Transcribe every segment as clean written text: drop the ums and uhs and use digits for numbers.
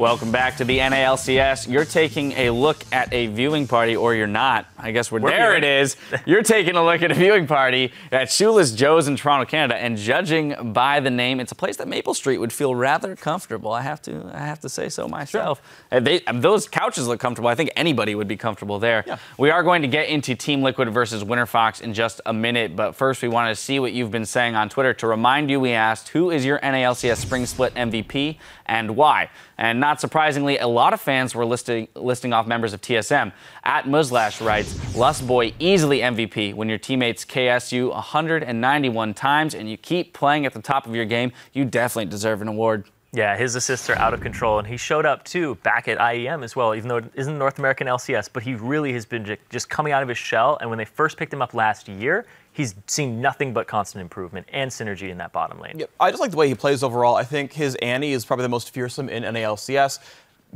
Welcome back to the NALCS. You're taking a look at a viewing party, or you're not. I guess there it is. You're taking a look at a viewing party at Shoeless Joe's in Toronto, Canada, and judging by the name, it's a place that Maple Street would feel rather comfortable. I have to say so myself. Sure. Those couches look comfortable. I think anybody would be comfortable there. Yeah. We are going to get into Team Liquid versus WinterFox in just a minute, but first we want to see what you've been saying on Twitter. To remind you, we asked, who is your NALCS Spring Split MVP and why? And not surprisingly, a lot of fans were listing off members of TSM. At Muslash writes, Lust Boy easily MVP. When your teammates KS you 191 times and you keep playing at the top of your game, you definitely deserve an award. Yeah, his assists are out of control, and he showed up, too, back at IEM as well, even though it isn't North American LCS, but he really has been just coming out of his shell, and when they first picked him up last year, he's seen nothing but constant improvement and synergy in that bottom lane. Yep. I just like the way he plays overall. I think his Annie is probably the most fearsome in NALCS.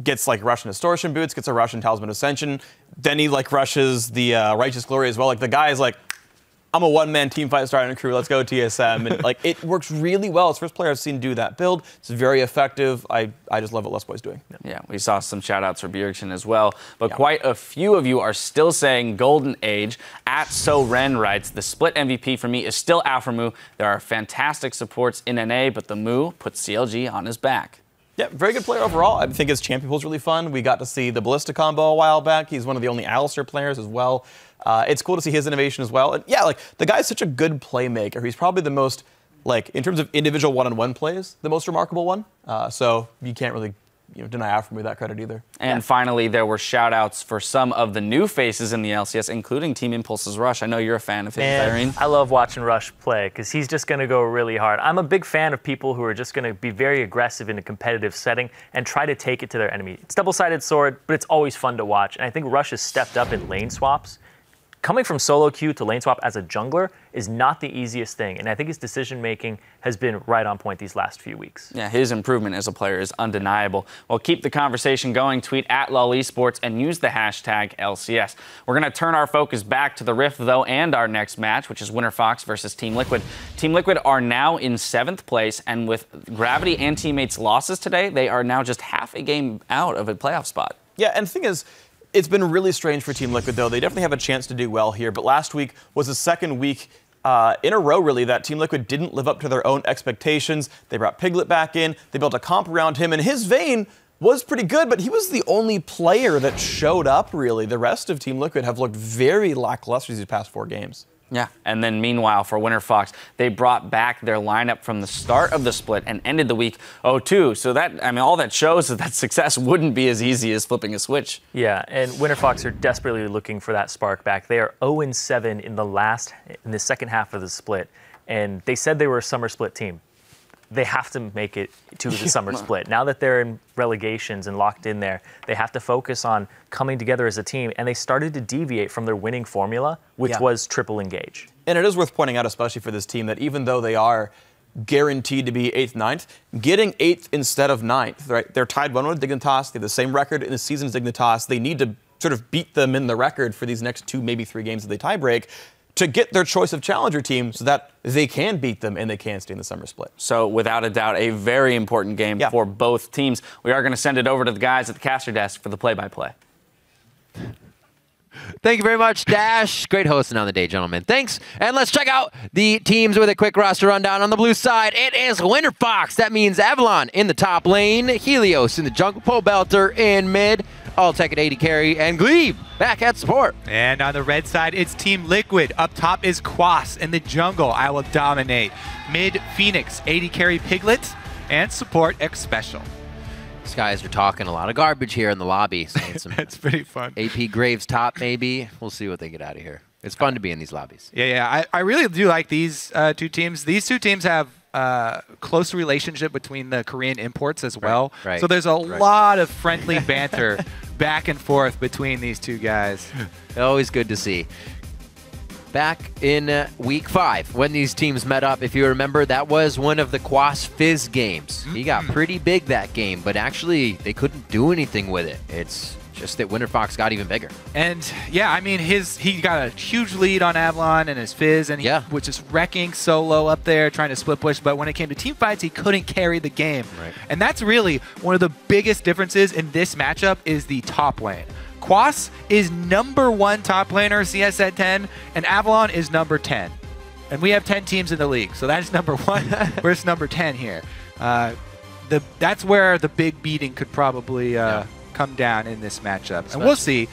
Gets like Russian Distortion boots, gets a Russian Talisman Ascension. Then he like rushes the Righteous Glory as well. Like the guy is like, I'm a one-man team fight starting a crew. Let's go TSM. And like it works really well. It's the first player I've seen do that build. It's very effective. I just love what Lust Boy's doing. Yeah, we saw some shout-outs for Bjergsen as well. But quite a few of you are still saying Golden Age. At So Ren writes, the split MVP for me is still Alphamu. There are fantastic supports in NA, but the Moo puts CLG on his back. Yeah, very good player overall. I think his champion pool is really fun. We got to see the Ballista combo a while back. He's one of the only Alistair players as well. It's cool to see his innovation as well. And yeah, like the guy's such a good playmaker. He's probably the most, like in terms of individual one-on-one plays, the most remarkable one. So you can't really deny Alphamu that credit either. And finally, there were shout-outs for some of the new faces in the LCS, including Team Impulse's Rush. I know you're a fan of his, Irene. I love watching Rush play because he's just going to go really hard. I'm a big fan of people who are just going to be very aggressive in a competitive setting and try to take it to their enemy. It's double-sided sword, but it's always fun to watch. And I think Rush has stepped up in lane swaps. Coming from solo queue to lane swap as a jungler is not the easiest thing, and I think his decision-making has been right on point these last few weeks. Yeah, his improvement as a player is undeniable. Well, keep the conversation going. Tweet at LOL Esports and use the hashtag LCS. We're going to turn our focus back to the Rift, though, and our next match, which is WinterFox versus Team Liquid. Team Liquid are now in 7th place, and with Gravity and teammates' losses today, they are now just half a game out of a playoff spot. Yeah, and the thing is, it's been really strange for Team Liquid, though. They definitely have a chance to do well here, but last week was the second week in a row, really, that Team Liquid didn't live up to their own expectations. They brought Piglet back in. They built a comp around him, and his vein was pretty good, but he was the only player that showed up, really. The rest of Team Liquid have looked very lackluster these past 4 games. Yeah, and then meanwhile for WinterFox, they brought back their lineup from the start of the split and ended the week 0-2. So that, I mean, all that shows is that success wouldn't be as easy as flipping a switch. Yeah, and WinterFox are desperately looking for that spark back. They are 0-7 in the second half of the split, and they said they were a summer split team. They have to make it to the summer split. Now that they're in relegations and locked in there, they have to focus on coming together as a team, and they started to deviate from their winning formula, which was triple engage. And it is worth pointing out, especially for this team, that even though they are guaranteed to be 8th, 9th, getting 8th instead of 9th, right? They're tied 1-1 with Dignitas. They have the same record in the season as Dignitas. They need to sort of beat them in the record for these next 2, maybe 3 games that they tie break, to get their choice of challenger team so that they can beat them and they can stay in the summer split. So without a doubt, a very important game for both teams. We are going to send it over to the guys at the caster desk for the play-by-play. Thank you very much, Dash. Great hosting on the day, gentlemen. Thanks. And let's check out the teams with a quick roster rundown. On the blue side, it is WinterFox. That means Avalon in the top lane, Helios in the jungle, Pole Belter in mid, Alltech at 80 carry, and Glebe back at support. And on the red side, it's Team Liquid. Up top is Quas in the jungle. I will dominate. Mid, Phoenix, 80 carry Piglet, and support X Special. These guys are talking a lot of garbage here in the lobby. That's pretty fun. AP Graves top, maybe. We'll see what they get out of here. It's fun to be in these lobbies. Yeah. I really do like these 2 teams. These 2 teams have close relationship between the Korean imports as well. Right. So there's a lot of friendly banter back and forth between these 2 guys. Always good to see. Back in week 5, when these teams met up, if you remember, that was one of the Quas Fiss games. He got pretty big that game, but actually they couldn't do anything with it. It's just that WinterFox got even bigger. And yeah, I mean, he got a huge lead on Avalon and his Fizz, and he was just wrecking solo up there trying to split push. But when it came to team fights, he couldn't carry the game. Right. And that's really one of the biggest differences in this matchup is the top lane. Quas is #1 top laner, CS at 10, and Avalon is number 10. And we have 10 teams in the league, so that's #1 versus number 10 here. That's where the big beating could probably come down in this matchup. And we'll see.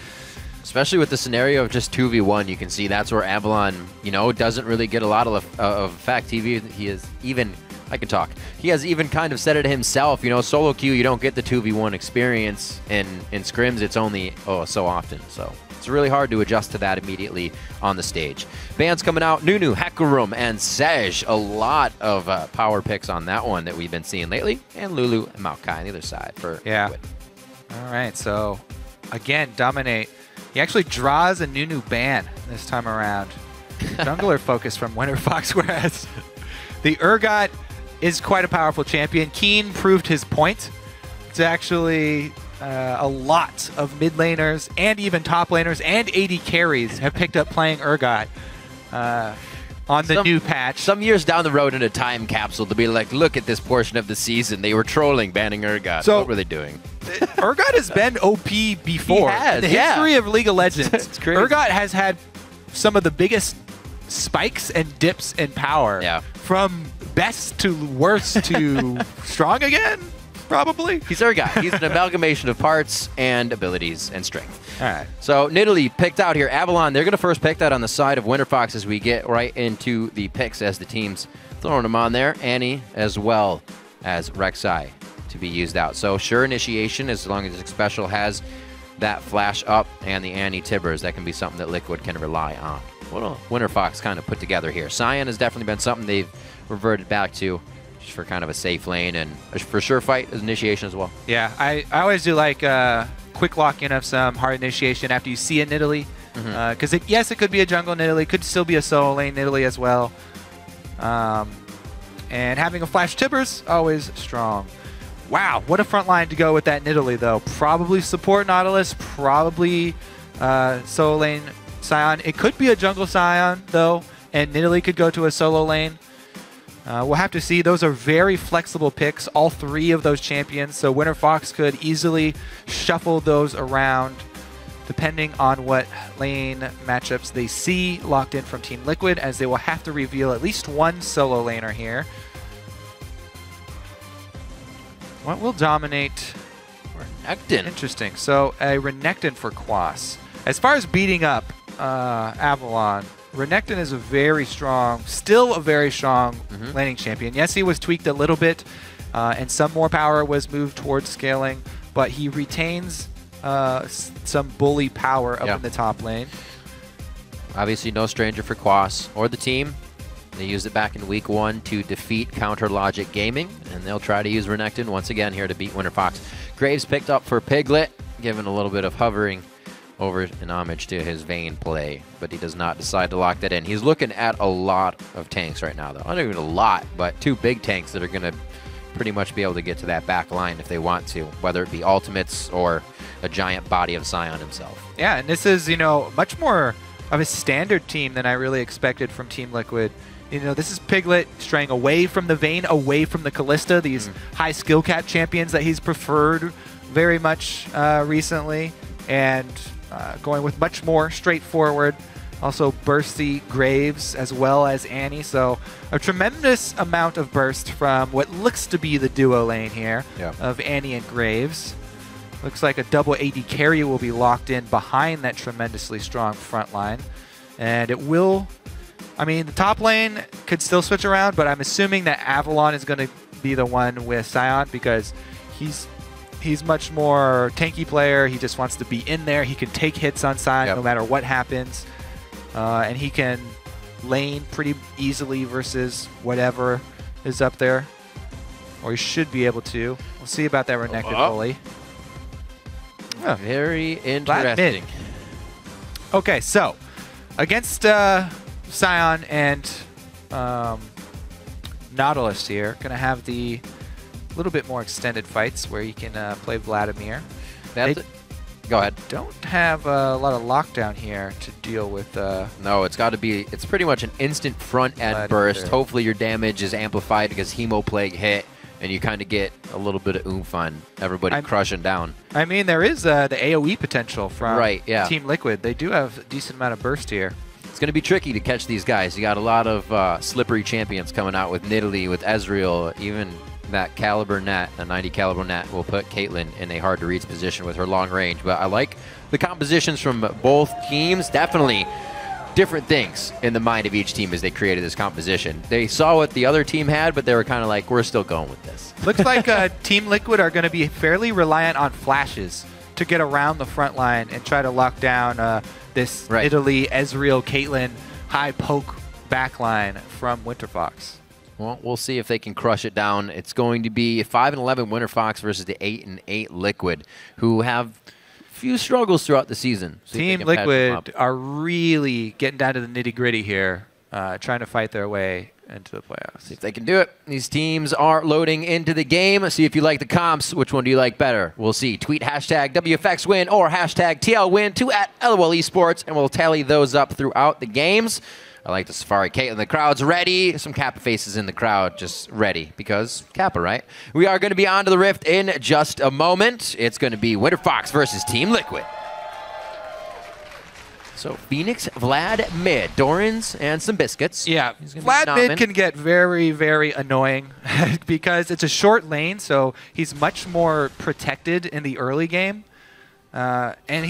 Especially with the scenario of just 2v1, you can see that's where Avalon, doesn't really get a lot of effect. He is even, he has even kind of said it himself, solo queue, you don't get the 2v1 experience. In scrims, it's only, so often. So it's really hard to adjust to that immediately on the stage. Bans coming out, Nunu, Hecarim, and Sej. A lot of power picks on that one that we've been seeing lately. And Lulu and Maokai on the other side for Liquid. All right, so again, Dominate. He actually draws a Nunu ban this time around. Jungler focus from WinterFox, whereas the Urgot is quite a powerful champion. Keen proved his point. It's actually a lot of mid laners and even top laners and AD carries have picked up playing Urgot on the new patch. Some years down the road in a time capsule to be like, look at this portion of the season. They were trolling banning Urgot. So, what were they doing? Urgot has been OP before. He has, in the history of League of Legends, it's crazy. Urgot has had some of the biggest spikes and dips in power. From best to worst to strong again, probably. He's Urgot. He's an amalgamation of parts and abilities and strength. All right. So Nidalee picked out here. Avalon, they're going to first pick that on the side of WinterFox as we get right into the picks as the team's throwing them on there. Annie as well as Rek'Sai to be used out. So sure initiation as long as the special has that flash up and the Annie Tibbers. That can be something that Liquid can rely on. What a WinterFox kind of put together here. Sion has definitely been something they've reverted back to just for kind of a safe lane and for sure fight as initiation as well. Yeah, I always do like quick lock-in of some hard initiation after you see a Nidalee. Because yes, it could be a jungle Nidalee, could still be a solo lane Nidalee as well. And having a flash Tibbers, always strong. Wow, what a front line to go with that Nidalee though. Probably support Nautilus, probably solo lane Sion. It could be a jungle Sion though, and Nidalee could go to a solo lane. We'll have to see. Those are very flexible picks, all three of those champions, so WinterFox could easily shuffle those around depending on what lane matchups they see locked in from Team Liquid, as they will have to reveal at least one solo laner here. What will dominate? Renekton. Interesting. So a Renekton for Quas. As far as beating up Avalon, Renekton is a very strong, still a very strong laning champion. Yes, he was tweaked a little bit, and some more power was moved towards scaling, but he retains some bully power up in the top lane. Obviously no stranger for Quas or the team. They used it back in week 1 to defeat Counter Logic Gaming, and they'll try to use Renekton once again here to beat WinterFox. Graves picked up for Piglet, given a little bit of hovering over in homage to his Vayne play, but he does not decide to lock that in. He's looking at a lot of tanks right now, though. Not even a lot, but 2 big tanks that are going to pretty much be able to get to that back line if they want to, whether it be ultimates or a giant body of Sion himself. Yeah, and this is, much more of a standard team than I really expected from Team Liquid. This is Piglet straying away from the Vayne, away from the Kalista, these high skill cap champions that he's preferred very much recently, and going with much more straightforward, also bursty Graves as well as Annie. So a tremendous amount of burst from what looks to be the duo lane here of Annie and Graves. Looks like a double AD carry will be locked in behind that tremendously strong front line. And it will, the top lane could still switch around, but I'm assuming that Avalon is going to be the one with Sion because he's much more tanky player. He just wants to be in there. He can take hits on Sion no matter what happens. And he can lane pretty easily versus whatever is up there. Or he should be able to. We'll see about that Renekton bully. Oh, very interesting. Okay, so against Sion and Nautilus here, going to have the little bit more extended fights where you can play Vladimir. Go Go ahead. Don't have a lot of lockdown here to deal with. No, it's got to be. It's pretty much an instant front end burst. Hopefully your damage is amplified because Hemo Plague hit, and you kind of get a little bit of oomph on everybody crushing down. I mean, there is the AoE potential from Team Liquid. They do have a decent amount of burst here. It's going to be tricky to catch these guys. You got a lot of slippery champions coming out with Nidalee, with Ezreal, even that caliber net, a 90 caliber net, will put Caitlyn in a hard-to-reach position with her long range. But I like the compositions from both teams. Definitely different things in the mind of each team as they created this composition. They saw what the other team had, but they were kind of like, we're still going with this. Looks like Team Liquid are going to be fairly reliant on flashes to get around the front line and try to lock down this Italy, Ezreal, Caitlyn, high poke backline from WinterFox. Well, we'll see if they can crush it down. It's going to be 5-11 WinterFox versus the 8-8 Liquid, who have a few struggles throughout the season. Team Liquid are really getting down to the nitty-gritty here, trying to fight their way into the playoffs. See if they can do it. These teams are loading into the game. See if you like the comps. Which one do you like better? We'll see. Tweet hashtag WFX win or hashtag TL win to @LOL Esports, and we'll tally those up throughout the games. I like the Safari Caitlyn. The crowd's ready. Some Kappa faces in the crowd, just ready because Kappa, right? We are going to be on to the Rift in just a moment. It's going to be WinterFox versus Team Liquid. So Phoenix, Vlad mid, Dorans, and some biscuits. Yeah, Vlad mid can get very, very annoying because it's a short lane, so he's much more protected in the early game, and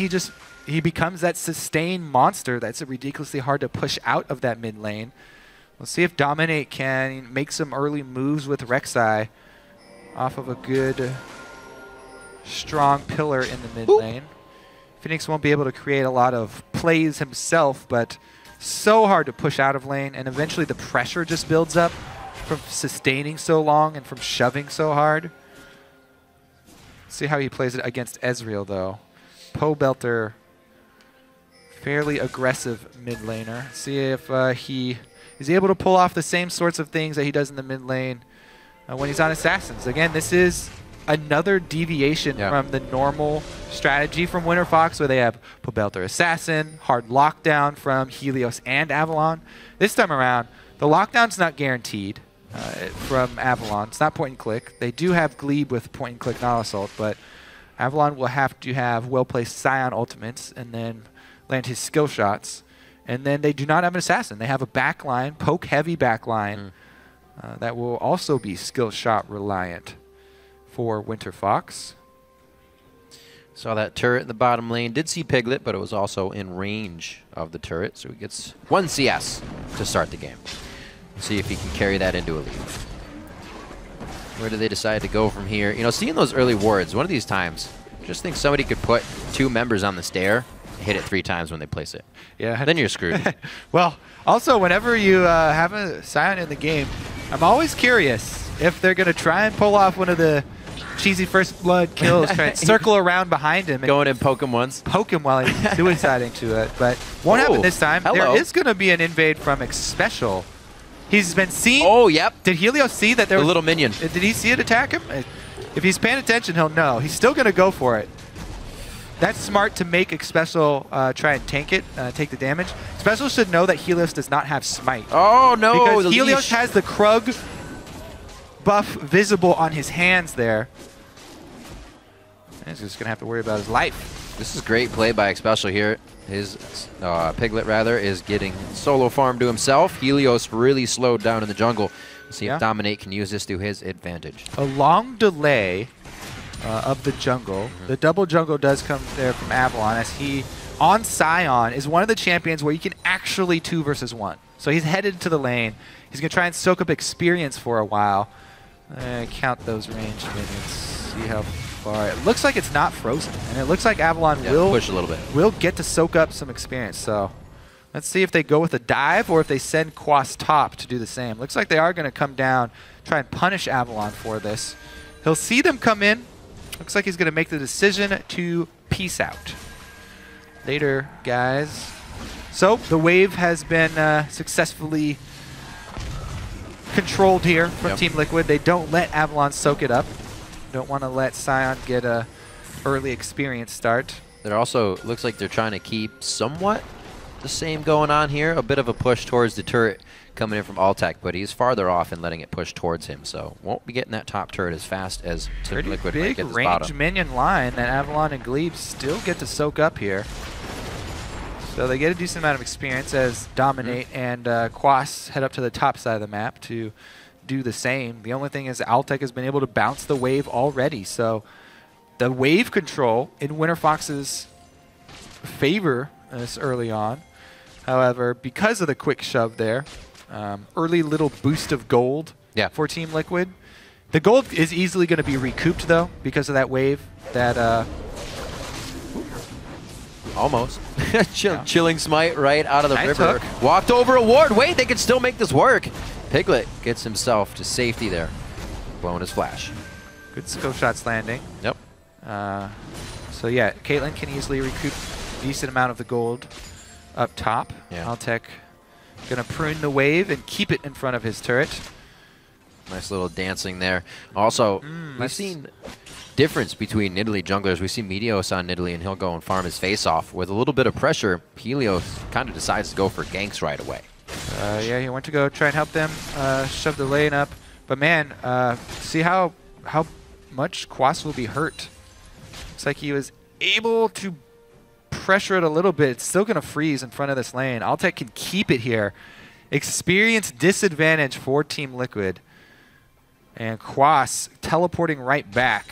he becomes that sustained monster that's ridiculously hard to push out of that mid lane. We'll see if Dominate can make some early moves with Rek'Sai off of a good, strong pillar in the mid lane. Phoenix won't be able to create a lot of plays himself, but so hard to push out of lane, and eventually the pressure just builds up from sustaining so long and from shoving so hard. See how he plays it against Ezreal, though. Poe Belter, fairly aggressive mid laner. See if he is able to pull off the same sorts of things that he does in the mid lane when he's on Assassins. Again, this is another deviation from the normal strategy from WinterFox, where they have Poe Belter Assassin, hard lockdown from Helios and Avalon. This time around, the lockdown's not guaranteed from Avalon. It's not point and click. They do have Glebe with point and click, not assault, but Avalon will have to have well-placed Scion ultimates and then land his skill shots. And then they do not have an assassin. They have a backline, poke-heavy backline, that will also be skill shot reliant for WinterFox. Saw that turret in the bottom lane. Did see Piglet, but it was also in range of the turret, so he gets 1 CS to start the game. See if he can carry that into a lead. Where do they decide to go from here? You know, seeing those early wards, one of these times, just think somebody could put 2 members on the stair, hit it 3 times when they place it. Yeah. Then you're screwed. Well, also, whenever you have a Scion in the game, I'm always curious if they're going to try and pull off one of the cheesy first blood kills, try and circle around behind him. Go in and poke him once. Poke him while he's suiciding to it. But won't happen this time. Hello. There is going to be an invade from Xpecial. He's been seen. Oh, yep. Did Helios see that there was a little minion? Did he see it attack him? If he's paying attention, he'll know. He's still going to go for it. That's smart to make Xpecial try and tank it, take the damage. Xpecial should know that Helios does not have Smite. Oh, no. Because Helios has the Krug buff visible on his hands there. And he's just going to have to worry about his life. This is great play by Xpecial here. His Piglet, rather, is getting solo farm to himself. Helios really slowed down in the jungle. Let's see if Dominate can use this to his advantage. A long delay of the jungle. The double jungle does come there from Avalon, as he, on Scion, is one of the champions where you can actually 2 versus 1. So he's headed to the lane. He's going to try and soak up experience for a while. Count those ranged minions. See how far. It looks like it's not frozen, and it looks like Avalon will push a little bit. Will get to soak up some experience. So let's see if they go with a dive or if they send Quas top to do the same. Looks like they are going to come down, try and punish Avalon for this. He'll see them come in. Looks like he's going to make the decision to peace out. Later, guys. So the wave has been successfully controlled here from Team Liquid. They don't let Avalon soak it up. Don't want to let Scion get a early experience start. There also looks like they're trying to keep somewhat the same going on here. A bit of a push towards the turret coming in from Altec, but he's farther off and letting it push towards him, so won't be getting that top turret as fast as Team Liquid might get this bottom. Range minion line that Avalon and Glebe still get to soak up here. So they get a decent amount of experience as Dominate and Quas head up to the top side of the map to do the same. The only thing is Altec has been able to bounce the wave already, so the wave control in WinterFox's favor this early on. However, because of the quick shove there, early little boost of gold for Team Liquid. The gold is easily going to be recouped, though, because of that wave that... Almost. Chilling Smite right out of the river. Walked over a ward. Wait, they can still make this work. Piglet gets himself to safety there. Blowing his flash. Good scope shots landing. Yep. So yeah, Caitlyn can easily recoup a decent amount of the gold up top. Yeah. Altec gonna prune the wave and keep it in front of his turret. Nice little dancing there. Also, we've seen difference between Nidalee junglers. We see Meteos on Nidalee, and he'll go and farm his face off. With a little bit of pressure, Helios kind of decides to go for ganks right away. Yeah, he went to go try and help them shove the lane up. But man, see how much Quas will be hurt. Looks like he was able to pressure it a little bit. It's still going to freeze in front of this lane. Altec can keep it here. Experience disadvantage for Team Liquid. And Quas teleporting right back.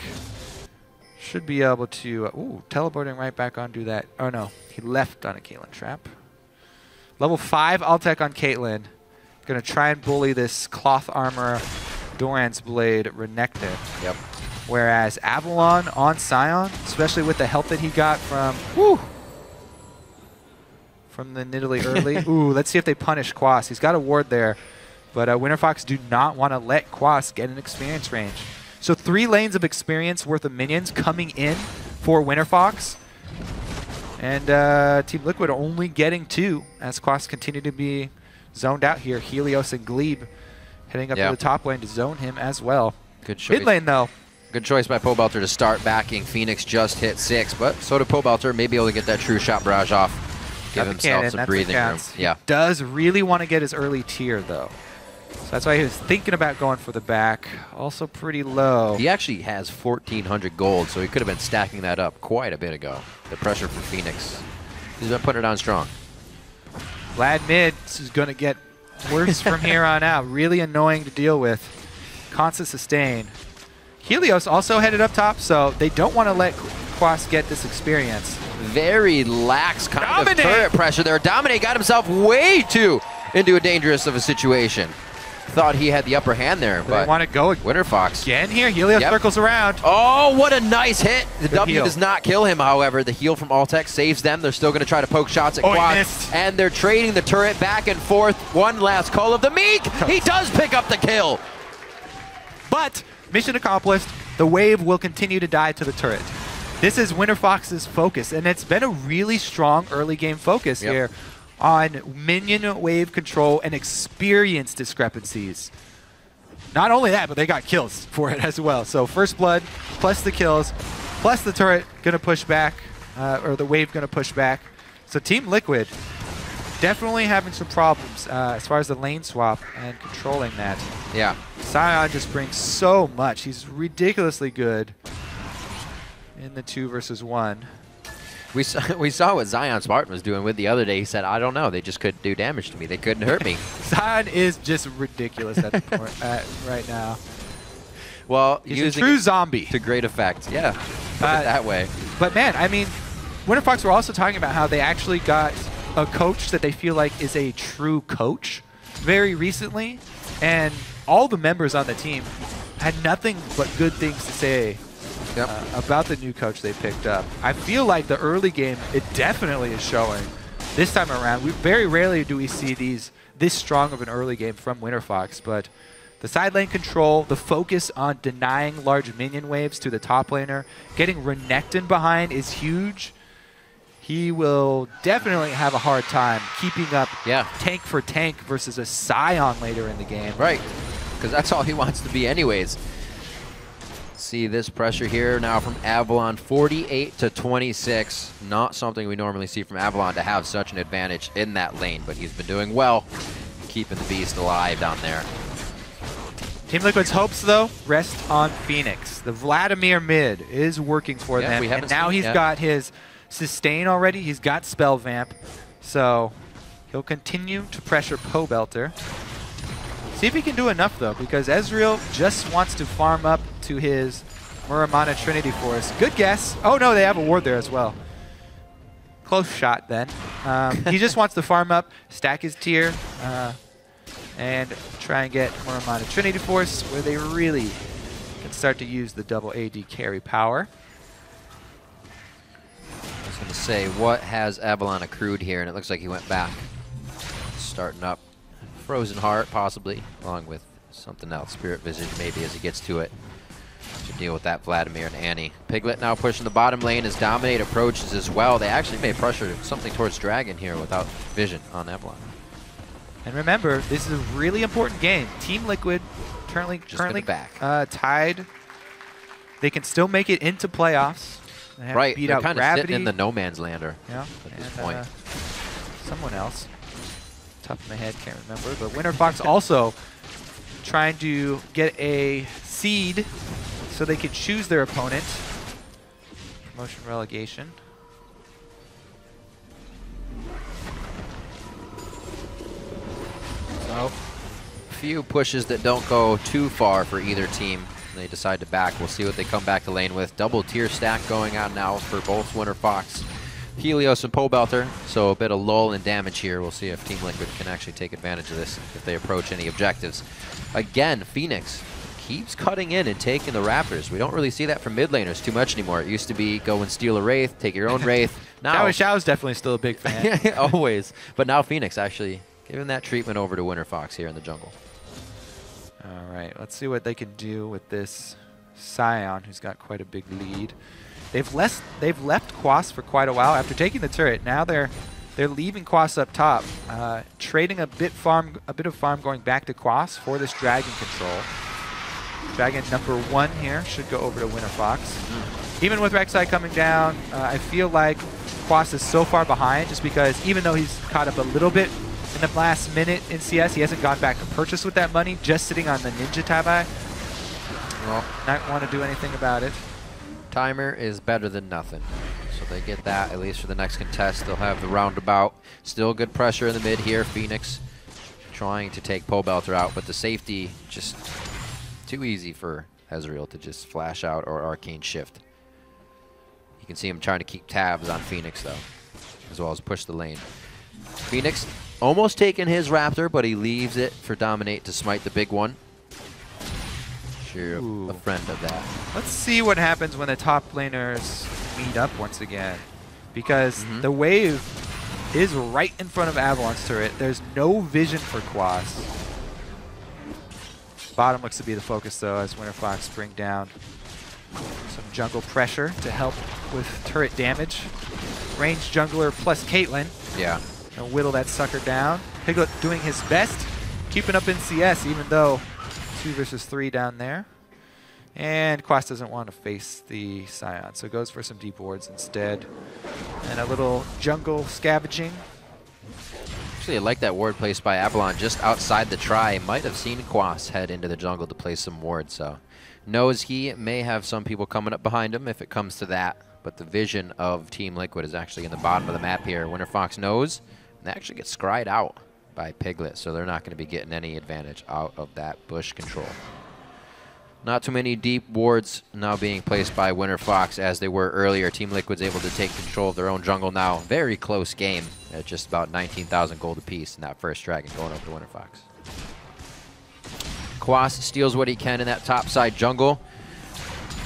Should be able to... ooh, teleporting right back onto that. Oh, no. He left on a Caitlyn trap. Level 5 Altec on Caitlyn. Going to try and bully this cloth armor Doran's Blade Renekton. Yep. Whereas Avalon on Sion, especially with the help that he got from the Nidalee early. Ooh, let's see if they punish Quas. He's got a ward there. But WinterFox do not want to let Quas get an experience range. So 3 lanes of experience worth of minions coming in for WinterFox. And Team Liquid only getting 2 as Quas continue to be zoned out here. Helios and Glebe heading up to the top lane to zone him as well. Good choice. Mid lane, though. Good choice by Pobelter to start backing. Phoenix just hit 6, but so did Pobelter. Maybe able to get that true shot barrage off. Give himself some breathing room. Yeah. He does really want to get his early tier, though. So that's why he was thinking about going for the back. Also pretty low. He actually has 1,400 gold, so he could have been stacking that up quite a bit ago. The pressure for Phoenix. He's been putting it on strong. Vlad mid is going to get worse from here on out. Really annoying to deal with. Constant sustain. Helios also headed up top, so they don't want to let Quas get this experience. Very lax kind of turret pressure there. Dominate got himself way too into a dangerous of a situation. Thought he had the upper hand there, but they want to go WinterFox again here. Helios circles around. Oh, what a nice hit. The W does not kill him, however. The heal from Altec saves them. They're still going to try to poke shots at Quas. And they're trading the turret back and forth. One last call of the Meek. He does pick up the kill. But mission accomplished. The wave will continue to die to the turret. This is WinterFox's focus, and it's been a really strong early game focus here on minion wave control and experience discrepancies. Not only that, but they got kills for it as well. So first blood, plus the kills, plus the turret going to push back, or the wave going to push back. So Team Liquid definitely having some problems as far as the lane swap and controlling that. Yeah. Sion just brings so much. He's ridiculously good in the 2 versus 1. We saw what Zion Spartan was doing with the other day. He said, I don't know. They just couldn't do damage to me. They couldn't hurt me. Zion is just ridiculous at the point, right now. Well, he's a true zombie. To great effect. Yeah, put it that way. But man, I mean, WinterFox were also talking about how they actually got a coach that they feel like is a true coach very recently. And all the members on the team had nothing but good things to say about the new coach they picked up. I feel like the early game, it definitely is showing. This time around, very rarely do we see this strong of an early game from WinterFox, but the side lane control, the focus on denying large minion waves to the top laner, getting Renekton behind is huge. He will definitely have a hard time keeping up tank for tank versus a Sion later in the game. Right, because that's all he wants to be anyways. See this pressure here now from Avalon, 48 to 26. Not something we normally see from Avalon to have such an advantage in that lane, but he's been doing well, keeping the beast alive down there. Team Liquid's hopes, though, rest on Phoenix. The Vladimir mid is working for them, and now he's got his sustain already. He's got Spell Vamp, so he'll continue to pressure Pobelter. See if he can do enough, though, because Ezreal just wants to farm up to his Muramana Trinity Force. Good guess. Oh, no, they have a ward there as well. Close shot, then. He just wants to farm up, stack his tier, and try and get Muramana Trinity Force, where they really can start to use the double AD carry power. I was going to say, what has Avalon accrued here? And it looks like he went back. Starting up Frozen Heart, possibly, along with something else. Spirit Visage, maybe, as he gets to it. To deal with that Vladimir and Annie. Piglet now pushing the bottom lane as Dominate approaches as well. They actually may pressure something towards Dragon here without vision on Avalon. And remember, this is a really important game. Team Liquid currently tied. They can still make it into playoffs. They have right, beat they're out kind of Gravity. sitting in the no man's lander Yeah, at this point. Someone else. Top of my head, can't remember. But Winter Fox also trying to get a seed so they can choose their opponent. Promotion relegation. So, a few pushes that don't go too far for either team. They decide to back. We'll see what they come back to lane with. Double tier stack going on now for both Winter Fox, Helios, and Pobelter. So a bit of lull in damage here. We'll see if Team Liquid can actually take advantage of this if they approach any objectives. Again, Phoenix keeps cutting in and taking the Raptors. We don't really see that from mid laners too much anymore. It used to be go and steal a Wraith, take your own Wraith. Now Xiao's definitely still a big fan. Always. But now Phoenix actually giving that treatment over to Winter Fox here in the jungle. All right, let's see what they can do with this Scion, who's got quite a big lead. They've left Quas for quite a while after taking the turret. Now they're leaving Quas up top, trading a bit of farm going back to Quas for this Dragon control. Dragon number 1 here should go over to Winter Fox. Even with Rek'Sai coming down, I feel like Quas is so far behind just because even though he's caught up a little bit in the last minute in CS, he hasn't gone back to purchase with that money, just sitting on the Ninja Tabi. Well, not want to do anything about it. Timer is better than nothing. So they get that, at least for the next contest. They'll have the roundabout. Still good pressure in the mid here. Phoenix trying to take Pobelter out, but the safety just too easy for Ezreal to just flash out or arcane shift. You can see him trying to keep tabs on Phoenix, though, as well as push the lane. Phoenix almost taking his Raptor, but he leaves it for Dominate to smite the big one. Sure, a friend of that. Let's see what happens when the top laners meet up once again. Because the wave is right in front of Avalon's turret. There's no vision for Quas. Bottom looks to be the focus, though, as Winter Fox bring down some jungle pressure to help with turret damage. Ranged jungler plus Caitlyn. Yeah. Gonna whittle that sucker down. Piglet doing his best, keeping up in CS, even though 2 versus 3 down there. And Quas doesn't want to face the Scion, so goes for some deep wards instead. And a little jungle scavenging. Actually, I like that ward placed by Avalon just outside the try. Might have seen Quas head into the jungle to place some ward, so knows he may have some people coming up behind him if it comes to that. But the vision of Team Liquid is actually in the bottom of the map here. Winter Fox knows, and they actually get scryed out by Piglet, so they're not going to be getting any advantage out of that bush control. Not too many deep wards now being placed by Winter Fox as they were earlier. Team Liquid's able to take control of their own jungle now. Very close game at just about 19,000 gold apiece in that first Dragon going over to Winter Fox. Quas steals what he can in that top side jungle.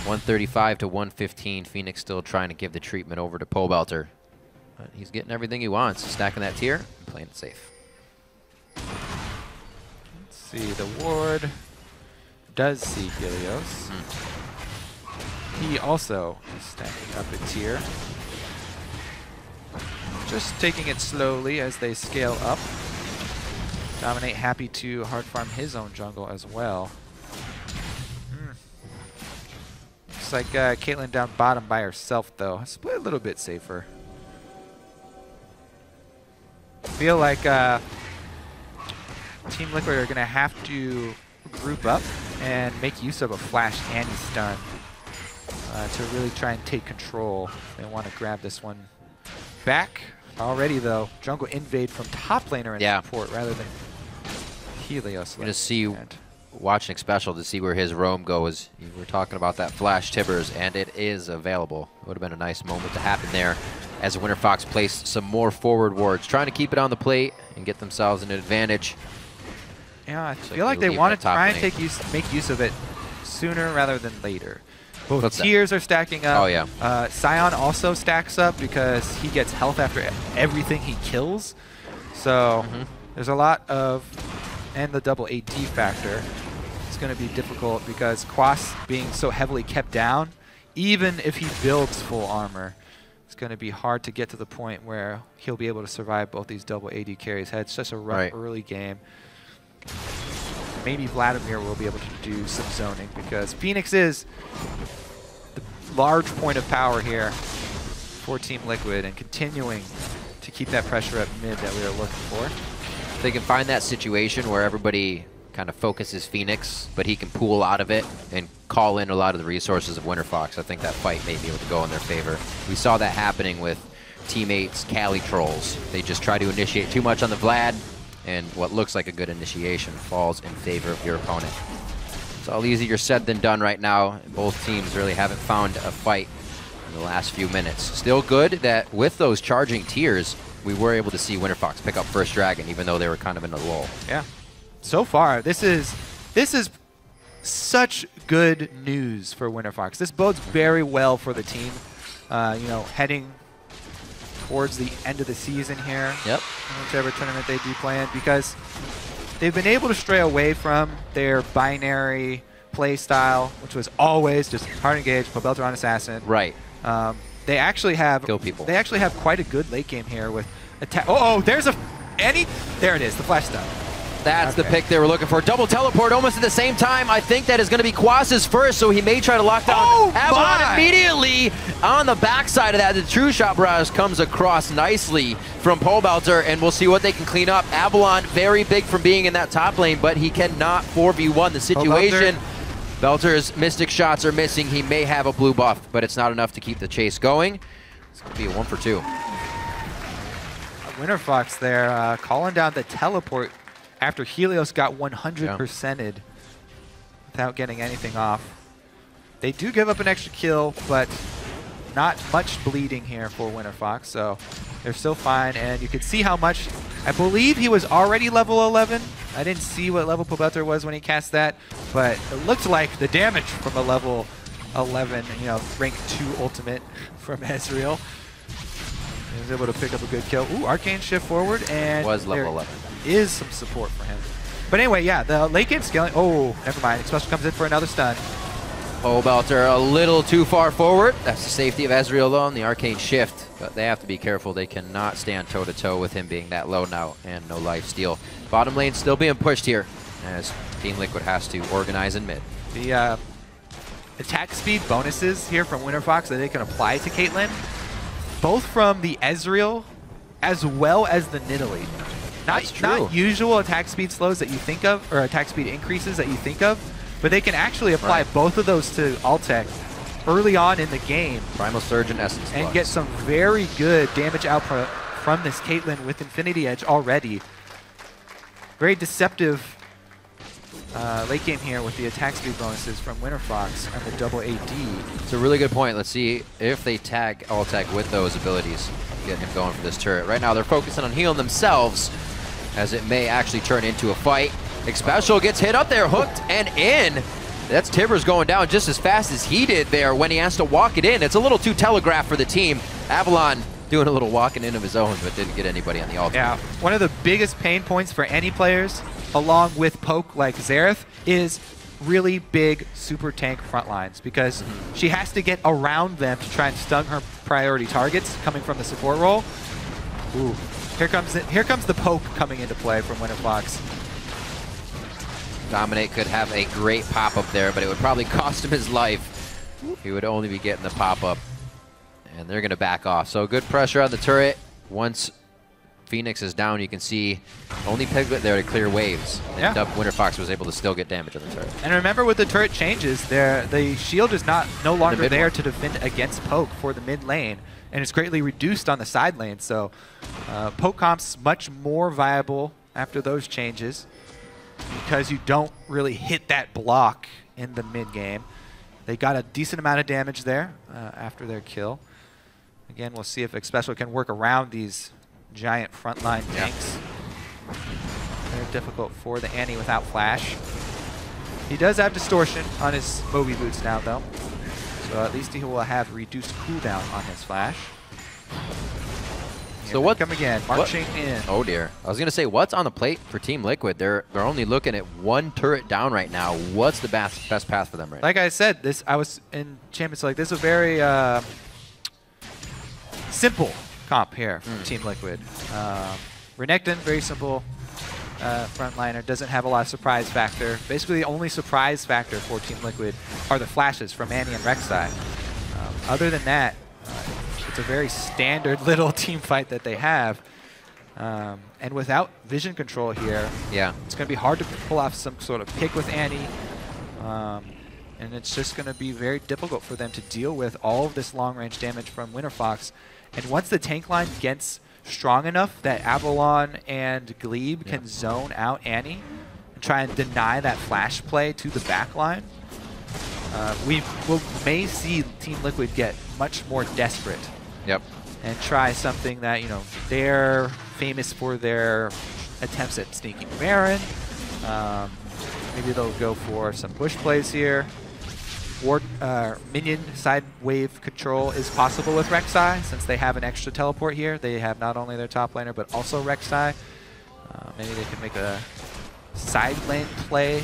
135 to 115. Phoenix still trying to give the treatment over to Pobelter. But he's getting everything he wants. Stacking that tier and playing it safe. Let's see, the ward does see Helios. He also is stacking up a tier. Just taking it slowly as they scale up. Dominate happy to hard farm his own jungle as well. Looks like Caitlyn down bottom by herself, though. Split a little bit safer. I feel like Team Liquid are going to have to group up and make use of a flash anti-stun to really try and take control. They want to grab this one back. Already, though, jungle invade from top laner and support rather than Helios. Going to see, watching Special to see where his roam goes. You were talking about that flash Tibbers, and it is available. It would have been a nice moment to happen there as WinterFox placed some more forward wards, trying to keep it on the plate and get themselves an advantage. Yeah, I feel like they want to try and make use of it sooner rather than later. Both tiers are stacking up. Oh, yeah. Sion also stacks up because he gets health after everything he kills. So there's a lot of, and the double AD factor. It's going to be difficult because Quas being so heavily kept down, even if he builds full armor, it's going to be hard to get to the point where he'll be able to survive both these double AD carries. Had such a rough early game. Maybe Vladimir will be able to do some zoning because Phoenix is the large point of power here for Team Liquid and continuing to keep that pressure at mid that we are looking for. If they can find that situation where everybody kind of focuses Phoenix, but he can pool out of it and call in a lot of the resources of WinterFox, I think that fight may be able to go in their favor. We saw that happening with teammates Cali Trolls. They just try to initiate too much on the Vlad, and what looks like a good initiation falls in favor of your opponent. It's all easier said than done right now. Both teams really haven't found a fight in the last few minutes. Still good that with those charging tiers, we were able to see WinterFox pick up first dragon, even though they were kind of in a lull. Yeah. So far, this is such good news for WinterFox. This bodes very well for the team, you know, heading towards the end of the season here. Yep. Whichever tournament they do play in, because they've been able to stray away from their binary play style, which was always just hard engage, put Belter on assassin. Right. They actually have kill people. They actually have quite a good late game here with attack. There's there it is, the flash stun. That's the pick they were looking for. Double teleport almost at the same time. I think that is going to be Quas's first, so he may try to lock down Avalon immediately on the backside of that. The true shot barrage comes across nicely from Pole Belter, and we'll see what they can clean up. Avalon very big from being in that top lane, but he cannot 4v1 the situation. Belter's Mystic shots are missing. He may have a blue buff, but it's not enough to keep the chase going. It's going to be a 1 for 2. WinterFox there calling down the teleport after Helios got 100%ed without getting anything off. They do give up an extra kill, but not much bleeding here for WinterFox, so they're still fine. And you can see how much, I believe he was already level 11. I didn't see what level Pobelter was when he cast that, but it looked like the damage from a level 11, you know, rank 2 ultimate from Ezreal. He was able to pick up a good kill. Ooh, Arcane shift forward, and was level 11. Is some support for him. But anyway, yeah, the late game scaling. Oh, never mind. Special comes in for another stun. Pole Belter a little too far forward. That's the safety of Ezreal though, and the Arcane shift. But they have to be careful. They cannot stand toe-to-toe with him being that low now and no life steal. Bottom lane still being pushed here as Team Liquid has to organize in mid. The attack speed bonuses here from WinterFox that they can apply to Caitlyn, both from the Ezreal as well as the Nidalee. Not usual attack speed slows that you think of, or attack speed increases that you think of, but they can actually apply both of those to Altec early on in the game. Primal Surge and Essence and get some very good damage output from this Caitlyn with Infinity Edge already. Very deceptive late game here with the attack speed bonuses from WinterFox and the double AD. It's a really good point. Let's see if they tag Altec with those abilities. Get him going for this turret. Right now they're focusing on healing themselves, as it may actually turn into a fight. Xpecial gets hit up there, hooked and in. That's Tibbers going down just as fast as he did there when he has to walk it in. It's a little too telegraphed for the team. Avalon doing a little walking in of his own, but didn't get anybody on the ultimate. Yeah, one of the biggest pain points for any players, along with poke like Xerath, is really big super tank front lines, because she has to get around them to try and stun her priority targets coming from the support role. Ooh. Here comes the poke coming into play from WinterFox. Dominate could have a great pop-up there, but it would probably cost him his life. he would only be getting the pop-up. And they're going to back off. So good pressure on the turret. Once Phoenix is down, you can see only Piglet there to clear waves. And WinterFox was able to still get damage on the turret. And remember, with the turret changes, the shield is no longer there to defend against poke for the mid lane, and it's greatly reduced on the side lane. So poke comp's much more viable after those changes because you don't really hit that block in the mid game. They got a decent amount of damage there after their kill. Again, we'll see if Xpecial can work around these giant frontline tanks. Very difficult for the Annie without flash. He does have distortion on his Moby boots now, though. So at least he will have reduced cooldown on his flash. So what? Come again, marching in. Oh dear. I was gonna say, what's on the plate for Team Liquid? They're only looking at one turret down right now. What's the best path for them right now? Like I said, I was in Champions League. This is a very simple comp here from Team Liquid. Renekton, very simple frontliner, doesn't have a lot of surprise factor. Basically, the only surprise factor for Team Liquid are the flashes from Annie and Rek'Sai. Other than that, it's a very standard little team fight that they have. And without vision control here, it's going to be hard to pull off some sort of pick with Annie. And it's just going to be very difficult for them to deal with all of this long-range damage from WinterFox. And once the tank line gets strong enough that Avalon and Glebe can zone out Annie and try and deny that flash play to the back line, we may see Team Liquid get much more desperate. And try something that, they're famous for their attempts at sneaking Baron. Maybe they'll go for some push plays here. Minion side wave control is possible with Rek'Sai since they have an extra teleport here. They have not only their top laner but also Rek'Sai. Maybe they can make a side lane play.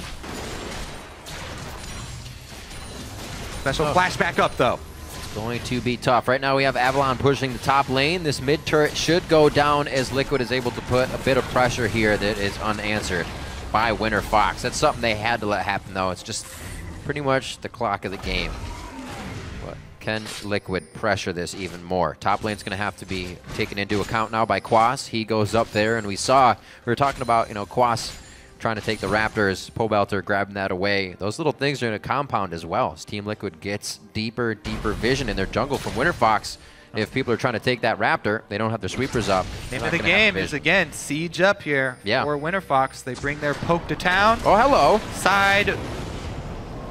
Special flash back up though. It's going to be tough. Right now we have Avalon pushing the top lane. This mid turret should go down as Liquid is able to put a bit of pressure here that is unanswered by WinterFox. That's something they had to let happen though. It's just pretty much the clock of the game. But can Liquid pressure this even more? Top lane's going to have to be taken into account now by Quas. He goes up there, and we were talking about, Quas trying to take the Raptors, Pobelter grabbing that away. Those little things are in a compound as well. As Team Liquid gets deeper vision in their jungle from WinterFox. If people are trying to take that Raptor, they don't have their sweepers up. Name of the game is, again, siege up here for WinterFox. They bring their poke to town. Oh, hello. Side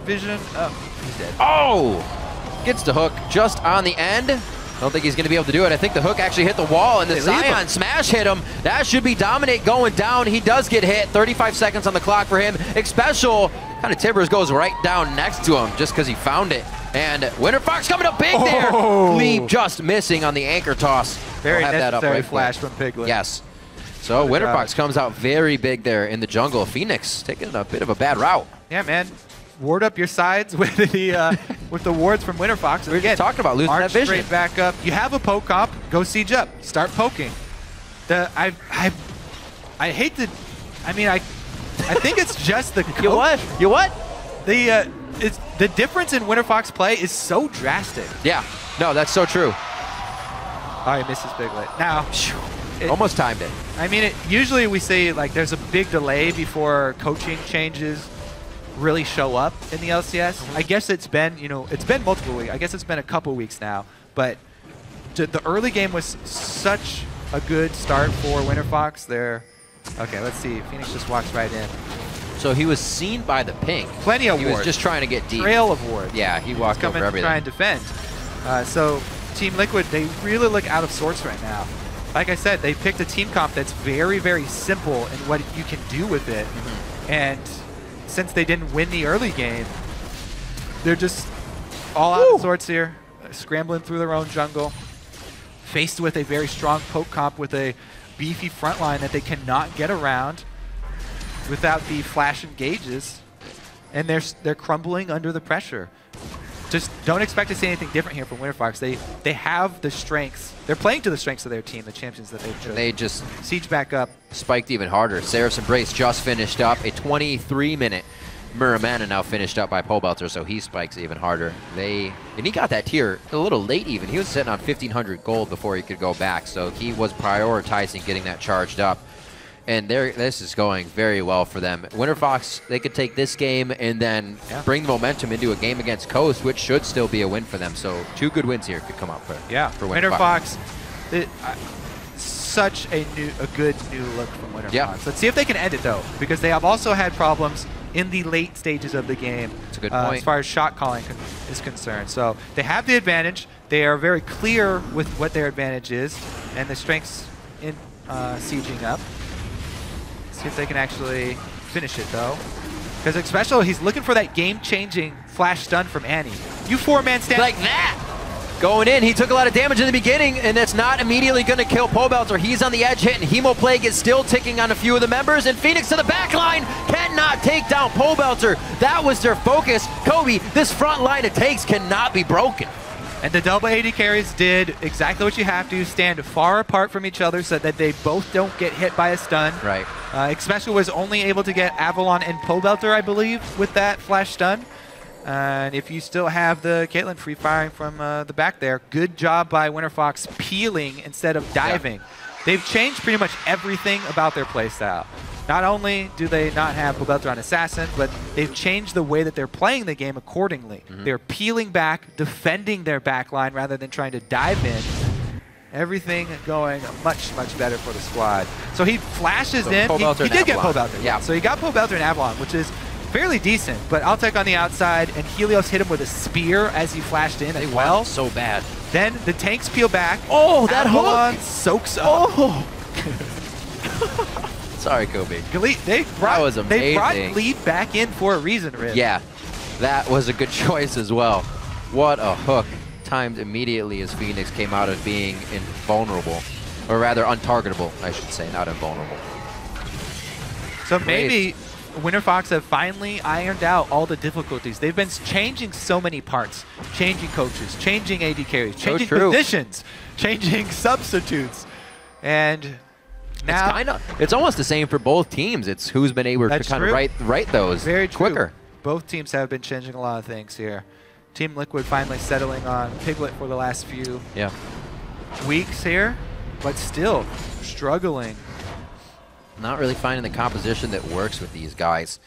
vision. Oh, he's dead. Oh! Gets the hook just on the end. I don't think he's going to be able to do it. I think the hook actually hit the wall, and the Zion smash hit him. That should be Dominate going down. He does get hit. 35 seconds on the clock for him. Xpecial kind of timbers, goes right down next to him just because he found it. And WinterFox coming up big there. Glebe just missing on the anchor toss. Very necessary flash from Piglet. Yes. So WinterFox comes out very big there in the jungle. Phoenix taking a bit of a bad route. Yeah, man. Ward up your sides with the wards from WinterFox. We were just talking about losing that vision. Straight back up. You have a poke comp. Go siege up. Start poking. I hate to. I mean, I think it's just the. You what? You what? The difference in WinterFox play is so drastic. Yeah. No, that's so true. Oh, he misses Piglet. Now, almost timed it. I mean, usually we say like there's a big delay before coaching changes really show up in the LCS. I guess it's been, it's been multiple weeks. I guess it's been a couple weeks now. But the early game was such a good start for WinterFox. Okay, let's see. Phoenix just walks right in. So he was seen by the pink. Plenty of wards. He was just trying to get deep. Trail of wards. Yeah, he walked over everything. Try and defend. So Team Liquid, they really look out of sorts right now. Like I said, they picked a team comp that's very, very simple in what you can do with it. And since they didn't win the early game, they're just all out of sorts here, scrambling through their own jungle, faced with a very strong poke comp with a beefy front line that they cannot get around without the flash engages, and they're crumbling under the pressure. Just don't expect to see anything different here from WinterFox. They have the strengths. They're playing to the strengths of their team, the champions that they've chosen. They just siege back up. Spiked even harder. Seraph's Embrace just finished up. A 23-minute Muramana now finished up by Pole Belter, so he spikes even harder. And he got that tier a little late even. He was sitting on 1,500 gold before he could go back, so he was prioritizing getting that charged up. And this is going very well for them. WinterFox, they could take this game and then bring the momentum into a game against Coast, which should still be a win for them. So 2 good wins here could come out for WinterFox. Such a good new look from WinterFox. Yeah. Let's see if they can end it though, because they have also had problems in the late stages of the game. That's a good point. As far as shot calling is concerned. So they have the advantage. They are very clear with what their advantage is and the strengths in sieging up. See if they can actually finish it though. Because especially he's looking for that game-changing flash stun from Annie. You 4-man stand like that. Going in, he took a lot of damage in the beginning, and that's not immediately going to kill Pole Belter. He's on the edge hitting. Hemo Plague is still ticking on a few of the members, and Phoenix to the back line cannot take down Pole Belter. That was their focus. Kobe, this front line it takes cannot be broken. And the double AD carries did exactly what you have to, stand far apart from each other so that they both don't get hit by a stun. Right. Especially was only able to get Avalon and Pole Belter, I believe, with that flash stun. And if you still have the Caitlyn free firing from the back there, good job by WinterFox peeling instead of diving. Yeah. They've changed pretty much everything about their playstyle. Not only do they not have Pole Belter on Assassin, but they've changed the way that they're playing the game accordingly. They're peeling back, defending their back line rather than trying to dive in. Everything going much, much better for the squad. So he flashes in. He did get Pole Belter. Yeah. So he got Pole Belter and Avalon, which is fairly decent. But I'll take on the outside, and Helios hit him with a spear as he flashed in as well. So bad. Then the tanks peel back. Oh, that Avalon hook soaks up. Oh. Sorry, Kobe. They brought lead back in for a reason, Riv. Yeah, that was a good choice as well. What a hook. Timed immediately as Phoenix came out of being invulnerable. Or rather, untargetable, I should say, not invulnerable. So maybe WinterFox have finally ironed out all the difficulties. They've been changing so many parts. Changing coaches, changing AD carries, changing positions, changing substitutes. And now it's almost the same for both teams. It's who's been able to kind of write those quicker. Both teams have been changing a lot of things here. Team Liquid finally settling on Piglet for the last few weeks here, but still struggling. Not really finding the composition that works with these guys.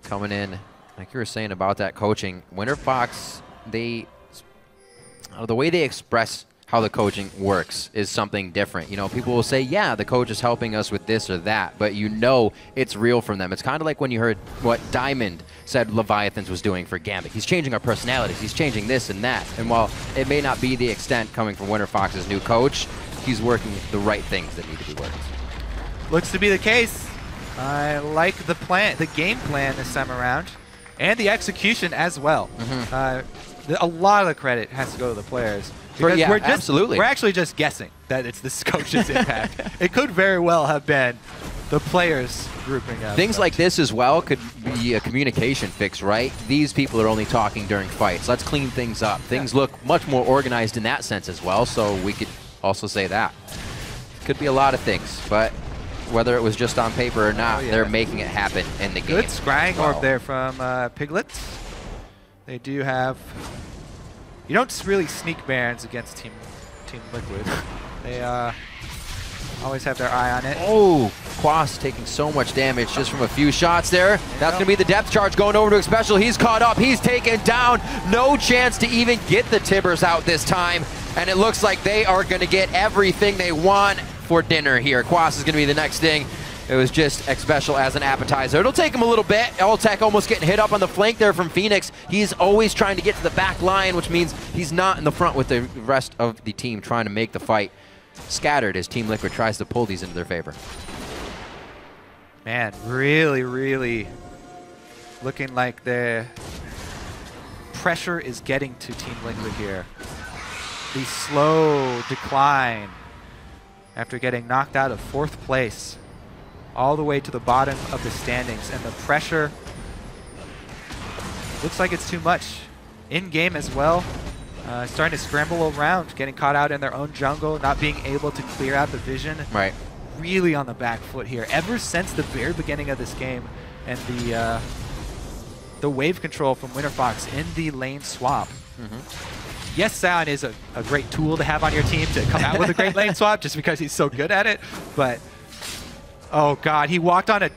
Coming in, like you were saying about that coaching, WinterFox, the way they express how the coaching works is something different. You know, people will say, yeah, the coach is helping us with this or that, but you know it's real from them. It's kind of like when you heard what Diamond said Leviathans was doing for Gambit. He's changing our personalities. He's changing this and that. And while it may not be the extent coming from WinterFox's new coach, he's working the right things that need to be worked. Looks to be the case. I like the plan, the game plan this time around, and the execution as well. A lot of the credit has to go to the players. Because we're actually just guessing that it's the coach's impact. It could very well have been the players grouping up. Things like this as well could be a communication fix, right? These people are only talking during fights. Let's clean things up. Things look much more organized in that sense as well, so we could also say that. Could be a lot of things, but whether it was just on paper or not, they're making it happen in the game. Good scrying orb there from Piglet. They do have... You don't really sneak Barons against Team Liquid. They always have their eye on it. Oh, Quas taking so much damage just from a few shots there. That's going to be the depth charge going over to Xpecial. He's caught up. He's taken down. No chance to even get the Tibbers out this time. And it looks like they are going to get everything they want for dinner here. Quas is going to be the next thing. It was just Xpecial as an appetizer. It'll take him a little bit. Ultec almost getting hit up on the flank there from Phoenix. He's always trying to get to the back line, which means he's not in the front with the rest of the team trying to make the fight scattered as Team Liquid tries to pull these into their favor. Man, really, really looking like the pressure is getting to Team Liquid here. The slow decline after getting knocked out of 4th place all the way to the bottom of the standings, and the pressure looks like it's too much. In-game as well, starting to scramble around, getting caught out in their own jungle, not being able to clear out the vision. Right. Really on the back foot here. Ever since the very beginning of this game and the the wave control from WinterFox in the lane swap. Yes, Sion is a great tool to have on your team to come out with a great lane swap just because he's so good at it. But, oh God, he walked on a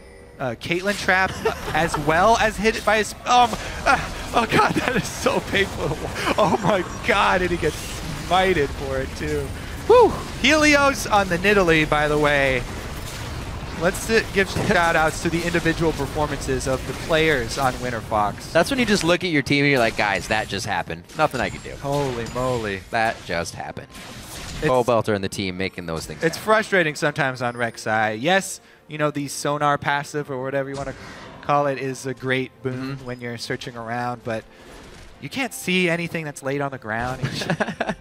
Caitlyn trap as well as hit it by his... oh God, that is so painful. Oh my God, and he gets smited for it too. Whew. Helios on the Nidalee, by the way. Let's give some shout-outs to the individual performances of the players on WinterFox. That's when you just look at your team and you're like, guys, that just happened. Nothing I can do. Holy moly. That just happened. Cole Belter and the team making those things It's frustrating sometimes on Rek'Sai. Yes, you know, the sonar passive or whatever you want to call it is a great boon when you're searching around, but you can't see anything that's laid on the ground.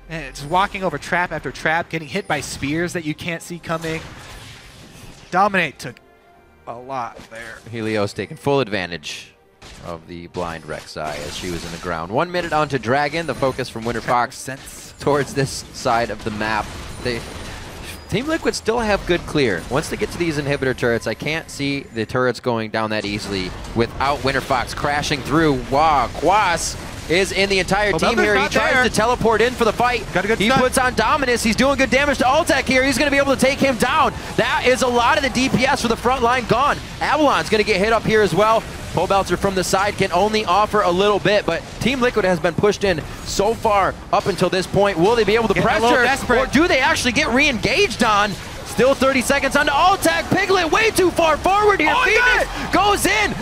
And it's walking over trap after trap, getting hit by spears that you can't see coming. Dominate took a lot there. Helios taking full advantage of the blind Rek'Sai as she was in the ground. 1 minute onto Dragon, the focus from WinterFox towards this side of the map. Team Liquid still have good clear. Once they get to these inhibitor turrets, I can't see the turrets going down that easily without WinterFox crashing through. Wow, Quas is in the entire team here. He tries to teleport in for the fight. He puts on Dominus. He's doing good damage to Ultek here. He's going to be able to take him down. That is a lot of the DPS for the front line gone. Avalon's going to get hit up here as well. Pobelter from the side can only offer a little bit, but Team Liquid has been pushed in so far up until this point. Will they be able to pressure, or do they actually get re-engaged on? Still 30 seconds on to Ultek. Piglet way too far forward here. Phoenix goes in.